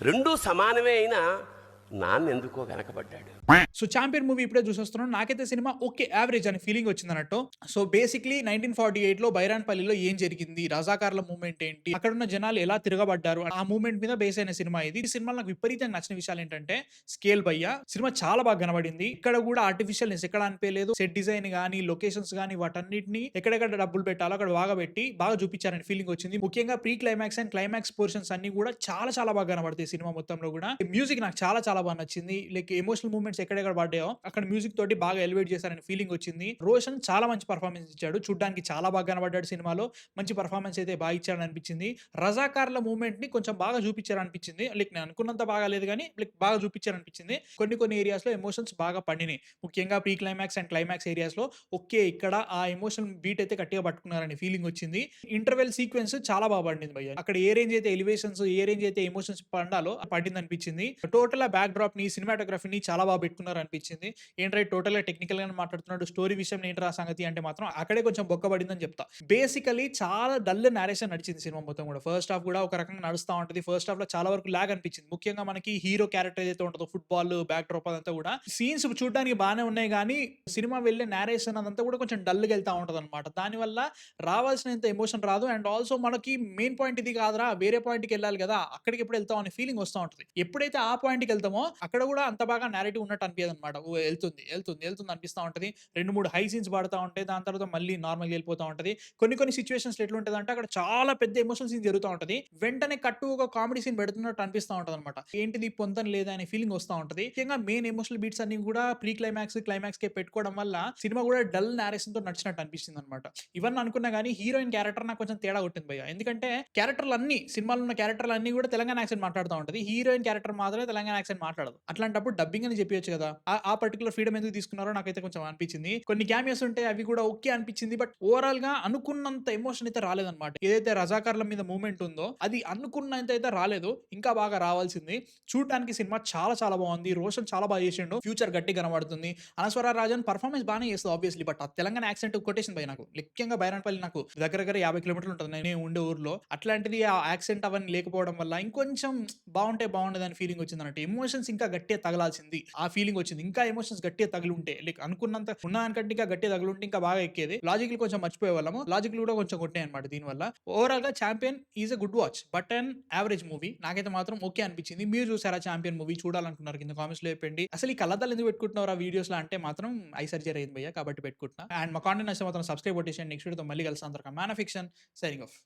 రెండూ సమానమే అయినా నాన్నెందుకో వెనకబడ్డాడు. సో 'చాంపియన్' మూవీ ఇప్పుడే చూసొస్తున్నాను. నాకైతే సినిమా ఓకే. యావరేజ్ అనే ఫీలింగ్ వచ్చిందన్నట్టు. సో బేసిక్‌లీ 1948లో బైరాన్‌పల్లిలో ఏం జరిగింది? రజాకార్ల మూవ్‌మెంట్ ఏంటి? అక్కడున్న జనాలు ఎలా తిరగబడ్డారు? ఆ మూవ్‌మెంట్ మీద బేస్ అయిన సినిమా ఇది. ఈ సినిమాలో నాకు విపరీతంగా నచ్చిన విషయాలేంటంటే స్కేల్ భయ్యా. సినిమా చాలా బాగా కనబడింది. ఇక్కడ కూడా ఆర్టిఫిషియల్‌నెస్ ఎక్కడ అనిపియలేదు. సెట్ డిజైన్ గాని, లొకేషన్స్ గాని వాటన్నిటిని ఎక్కడెక్కడ డబ్బులు పెట్టాలో అక్కడ బాగా పెట్టి బాగా చూపించారని ఫీలింగ్ వచ్చింది. ముఖ్యంగా pre climax and climax portions అన్నీ కూడా చాలా చాలా బాగా కనబడతాయి సినిమా మొత్తంలో కూడా. మ్యూజిక్ నాకు చాలా చాలా బాగా నచ్చింది. లైక్ ఎమోషనల్ మూవ్‌మెంట్స్ ఎక్కడెక్కడ పడ్డాయో అక్కడ మ్యూజిక్ తోటి బాగా ఎలివేట్ చేశారని ఫీలింగ్ వచ్చింది. రోషన్ చాలా మంచి పర్ఫార్మెన్స్ ఇచ్చాడు. చూడ్డానికి చాలా బాగా కనబడ్డాడు సినిమాలో. మంచి పర్ఫార్మెన్స్ అయితే బాగా ఇచ్చాడని అనిపించింది. రజాకార్ల మూవ్‌మెంట్‌ని కొంచెం బాగా చూపించారనిపించింది. లైక్ నేను అనుకున్నంత బాగా లేదు గానీ లైక్ బాగా చూపించారనిపించింది. కొన్ని కొన్ని ఏరియాస్‌లో ఎమోషన్స్ బాగా పండినాయి. ముఖ్యంగా ప్రీ క్లైమాక్స్ అండ్ క్లైమాక్స్ ఏరియాస్‌లో ఓకే. ఇక్కడ ఆ ఎమోషన్ బీట్ అయితే గట్టిగా పట్టుకున్నారని ఫీలింగ్ వచ్చింది. ఇంటర్వెల్ సీక్వెన్స్ చాలా బాగా పండింది భయ్య. అక్కడ ఏ రేంజ్ అయితే ఎలివేషన్స్, ఏ రేంజ్ అయితే ఎమోషన్స్ పండాలో పడిందనిపించింది. టోటల్ ఆ బ్యాక్ డ్రాప్‌ని, సినిమాటోగ్రఫీని చాలా బాగా పెట్టుకున్నారనిపించింది. ఏంట్రా టోటల్‌గా టెక్నికల్‌గానే మాట్లాడుతున్నాడు. స్టోరీ విషయంలో ఏంట్రా సంగతి అంటే మాత్రం అక్కడే కొంచెం బొక్కబడిందని చెప్తా. బేసికల్లీ చాలా డల్ నేరేషన్ నడిచింది సినిమా మొత్తం కూడా. ఫస్ట్ హాఫ్ కూడా ఒక రకంగా నడుస్తా ఉంటది. ఫస్ట్ హాఫ్‌లో చాలా వరకు లాగ్ అనిపించింది. ముఖ్యంగా మనకి హీరో క్యారెక్టర్ ఏదైతే ఉంటదో ఫుట్‌బాల్ బ్యాక్ డ్రాప్ అదంతా కూడా సీన్స్ చూడడానికి బానే ఉన్నాయి గానీ, సినిమా వెళ్ళే నేరేషన్ అదంతా కూడా కొంచెం డల్‌గా ఎళ్తా ఉంటదన్నమాట. దానివల్ల రావాల్సినంత ఎమోషన్ రాదు. అండ్ ఆల్సో మనకి మెయిన్ పాయింట్ ఇది కాదురా వేరే పాయింట్‌కెళ్ళాలి కదా! అక్కడికి ఎప్పుడు ఎళ్తాం అనే ఫీలింగ్ వస్తా ఉంటది. ఎప్పుడైతే ఆ పాయింట్‌కెళ్తామో అక్కడ కూడా అంత బాగా నేరేటివ్ ఉన్నట్టు అనిపియదన్నమాట. ఓహ్! ఎళ్తుంది అనిపిస్తా ఉంటది. 2, 3 హై సీన్స్ పడతా ఉంటాయి. దాని తర్వాత మళ్ళీ నార్మల్‌గా ఎళ్ళిపోతా ఉంటది. కొన్ని కొన్ని సిట్యుయేషన్స్‌లో ఎట్లుంటదంటే అక్కడ చాలా పెద్ద ఎమోషనల్ సీన్ జరుగుతా ఉంటది. వెంటనే కట్ టు ఒక కామెడీ సీన్ పెడుతున్నట్టు అనిపిస్తా ఉంటదన్నమాట. ఏంటిది పొంతన లేదా అనే ఫీలింగ్ వస్తా ఉంటది. ముఖ్యంగా మెయిన్ ఎమోషనల్ బీట్స్ అన్ని కూడా ప్రీ క్లైమాక్స్, క్లైమాక్స్‌కే పెట్టుకోవడం వల్ల సినిమా కూడా డల్ నేరేషన్‌తో నడిచినట్టు అనిపించిందన్నమాట. ఇవన్నీ అనుకున్నా గానీ హీరోయిన్ క్యారెక్టర్ నాకు కొంచెం తేడా కొట్టింది భయ్య. ఎందుకంటే క్యారెక్టర్‌లన్నీ సినిమాలో ఉన్న క్యారెక్టర్‌లన్నీ కూడా తెలంగాణ యాక్సెంట్ మాట్లాడుతా ఉంటది. హీరోయిన్ క్యారెక్టర్ మాత్రమే తెలంగాణ యాక్సెంట్ మాట్లాడదు. అట్లాంటప్పుడు డబ్బింగ్ అని చెప్పియొచ్చు కదా! ఆ పర్టిక్యులర్ ఫ్రీడమ్ ఎందుకు తీసుకున్నారో నాకైతే కొంచెం అనిపించింది. కొన్ని క్యామియోస్ ఉంటాయి. అవి కూడా ఓకే అనిపించింది. బట్ ఓవరాల్‌గా అనుకున్నంత ఎమోషన్ అయితే రాలేదన్నమాట. ఏదైతే రజాకార్ల మీద మూవ్‌మెంట్ ఉందో అది అనుకున్నంత అయితే రాలేదు. ఇంకా బాగా రావాల్సింది. చూడటానికి సినిమా చాలా చాలా బాగుంది. రోషన్ చాలా బాగా చేసిండు. ఫ్యూచర్ గట్టిగా కనబడుతుంది. అనస్వర రాజన్ పర్ఫార్మెన్స్ బానే చేస్తది ఆబ్వియస్లీ. బట్ ఆ తెలంగాణ యాక్సెంట్ కొట్టేసింది భయ్య నాకు. ముఖ్యంగా బైరాన్పల్లి నాకు దగ్గర దగ్గర 50 కిలోమీటర్లు ఉంటది నేను ఉండే ఊర్లో. అట్లాంటిది ఆ యాక్సెంట్ అవన్నీ లేకపోవడం వల్ల ఇంకొంచెం బావుంటే బావుండేదని ఫీలింగ్ వచ్చిందన్నట్టు. ఎమోషన్స్ ఇంకా గట్టిగా తగలాల్సింది. ఆ ఫీలింగ్ వచ్చింది. ఇంకా ఎమోషన్స్ గట్టిగా తగిలుంటే లైక్ అనుకున్నంత ఉన్నదానికంటే ఇంకా గట్టిగా తగిలుంటే ఇంకా బాగా ఎక్కేది. లాజిక్‌లు కొంచెం మర్చిపోయేవాళ్ళము. లాజిక్‌లు కూడా కొంచెం కొట్టాయన్నమాట దీనివల్ల. ఓవరాల్‌గా 'champion' is a good watch. But an average movie. నాకైతే మాత్రం ఓకే అనిపించింది. మీరు చూసారా 'చాంపియన్' మూవీ? చూడాలనుకున్నారు కింద కామెంట్స్‌లో చెప్పండి. అసలు ఈ కళ్ళద్దాలు ఎందుకు పెట్టుకుంటున్నావురా వీడియోస్‌లో అంటే మాత్రం ఐ సర్జరీ అయింది భయ్య. కాబట్టి పెట్టుకుంటున్నా. అండ్ మా కాంటెంట్ నచ్చితే మాత్రం సబ్స్క్రైబ్ కొట్టేసేయండి. నెక్స్ట్ వీడియోతో మళ్ళీ కలుస్తాం. అంతవరకు man of fiction signing off.